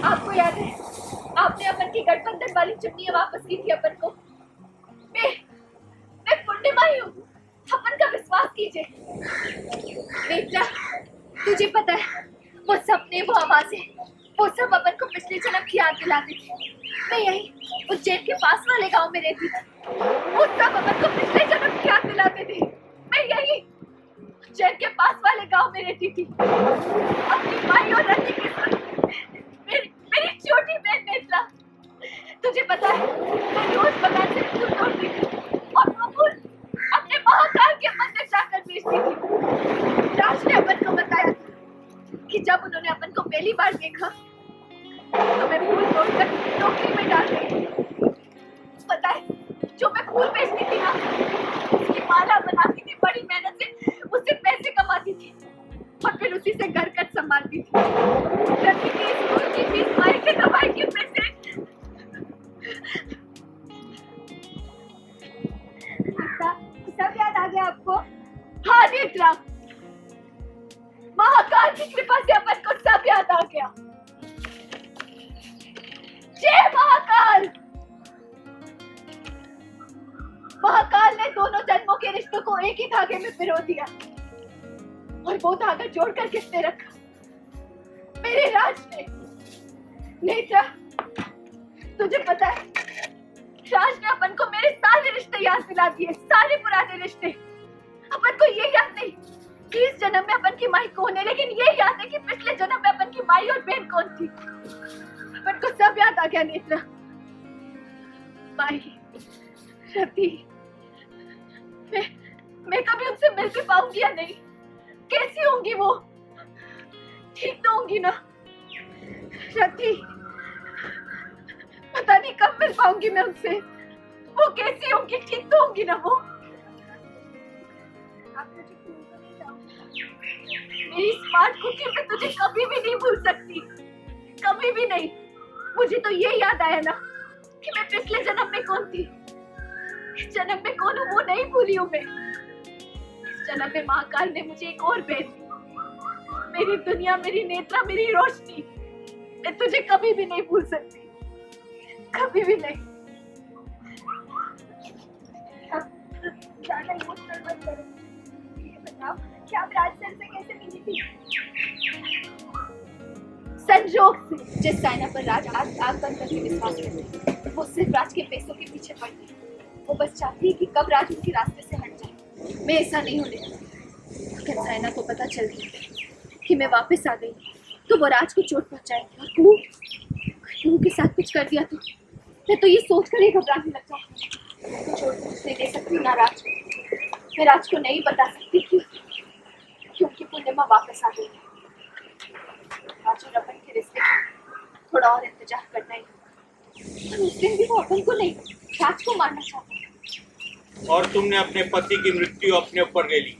आपको याद है आपने अपन की गठबंधन वाली चुन्नी वापस की थी अपन को। मैं पुण्यमाई हूँ, अपन का विश्वास कीजिए। नेत्रा, तुझे पता है वो सपने, वो आवाजें, वो सब अपन को पिछले जन्म की याद दिलाती थी। मैं यही उज्जैन के पास वाले गांव में रहती थी, वो सब अपन को पिछले जन्म की याद दिलाते थे। मैं यही उज्जैन के पास वाले गांव में रहती थी, अपनी माई और रति के साथ। मेरी छोटी बहन नेत्रा, तुझे पता है मैं रोज बाजार से फूल तोड़ती थी और वो फूल अपने महाकाल के मंदिर जाकर बेचती थी। राज ने अपन को बताया कि जब उन्होंने अपन को पहली बार देखा तो मैं फूल तोड़कर टोकरी में डाल दी। पता है जो मैं फूल बेचती थी ना, उसकी माला बनाती थी, बड़ी मेहनत से उससे पैसे कमाती थी और फिर उसी से घर खर्च संभालती थी। रति की स्कूल की फीस, माई के दवाई के पैसे। सब याद आ गया आपको? हाँ नेत्रा, महाकाल की कृपा से अपन को सब याद आ गया। जय महाकाल। महाकाल ने दोनों जन्मों के रिश्तों को एक ही धागे में पिरो दिया और वो धागा जोड़कर किसने रखा? मेरे राज ने। नेत्रा, तुझे पता है राज ने अपन को मेरे सारे रिश्ते याद दिला दिए, सारे पुराने रिश्ते। अपन को ये याद नहीं कि इस जन्म में अपन की माई कौन है, लेकिन ये याद है कि पिछले जन्म में अपन की माई और बहन कौन थी। अपन को सब याद आ गया नेत्रा। माई, रति, मैं कभी उनसे मिल भी पाऊंगी या नहीं? कैसी होंगी वो? ठीक तो होंगी ना? रति, पता नहीं कब मिल पाऊंगी मैं उनसे। वो कैसी होंगी? ठीक तो होंगी ना वो? मेरी स्मार्ट कुकी में तुझे कभी भी नहीं भूल सकती, कभी भी नहीं। मुझे तो ये याद आया ना कि मैं पिछले जन्म में कौन थी, इस जन्म में कौन हूँ वो नहीं भूली हूँ मैं। इस जन्म में महाकाल ने मुझे एक और बहन दी, मेरी दुनिया, मेरी नेत्रा, मेरी रोशनी। मैं तुझे कभी भी नहीं भूल सकती, कभी भी नहीं। ज्यादा इमोशनल मत करो। ये बताओ कि आप राज सर से कैसे मिली थी? संजोग से। जिस साइना पर राज आज आग बंद करके विश्वास करती है, वो सिर्फ राज के पैसों के पीछे पड़ती है। वो बस चाहती है कि कब राज उनके रास्ते से हट जाए। मैं ऐसा नहीं होने दूंगी। अगर साइना को पता चल गया कि मैं वापस आ गई तो वो राज को चोट पहुंचाएगी, और कुहू के साथ कुछ कर दिया तो मैं तो ये सोचकर ही घबराने लग जाऊंगी। मैं तो चोट नहीं दे सकती ना राज को। मैं राज को नहीं बता सकती क्योंकि पूर्णिमा वापस आ गई है। राज और अपन के रिश्ते थोड़ा और इंतजार करना ही होगा। उस दिन भी वो अपन को नहीं, राज को मारना चाहता है। और तुमने अपने पति की मृत्यु अपने ऊपर ले ली,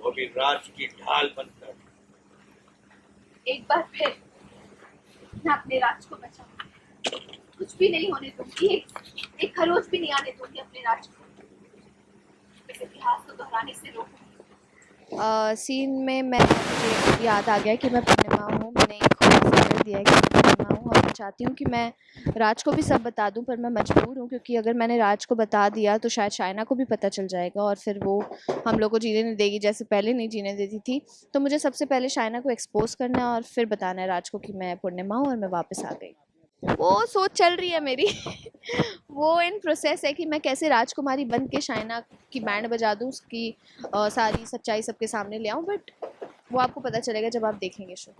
वो भी राज की ढाल बनकर। एक बार फिर मैं अपने राज को बचाऊंगी, कुछ भी नहीं होने दूंगी, एक खरोच भी नहीं आने दूंगी अपने राज को। इस इतिहास को दोहराने से रोकूंगी। सीन में मुझे याद आ गया कि मैं पूर्णिमा हूँ। मैंने एक ऑर्डर दिया है कि मैं पूर्णिमा हूँ और मैं चाहती हूँ कि मैं राज को भी सब बता दूँ, पर मैं मजबूर हूँ क्योंकि अगर मैंने राज को बता दिया तो शायद शाइना को भी पता चल जाएगा और फिर वो हम लोग को जीने नहीं देगी जैसे पहले नहीं जीने देती थी। तो मुझे सबसे पहले शाइना को एक्सपोज करना है और फिर बताना है राज को कि मैं पूर्णिमा हूँ और मैं वापस आ गई। वो सोच चल रही है मेरी वो इन प्रोसेस है कि मैं कैसे राजकुमारी बन के शाइना की बैंड बजा दूँ, उसकी सारी सच्चाई सबके सामने ले आऊँ, बट वो आपको पता चलेगा जब आप देखेंगे शो।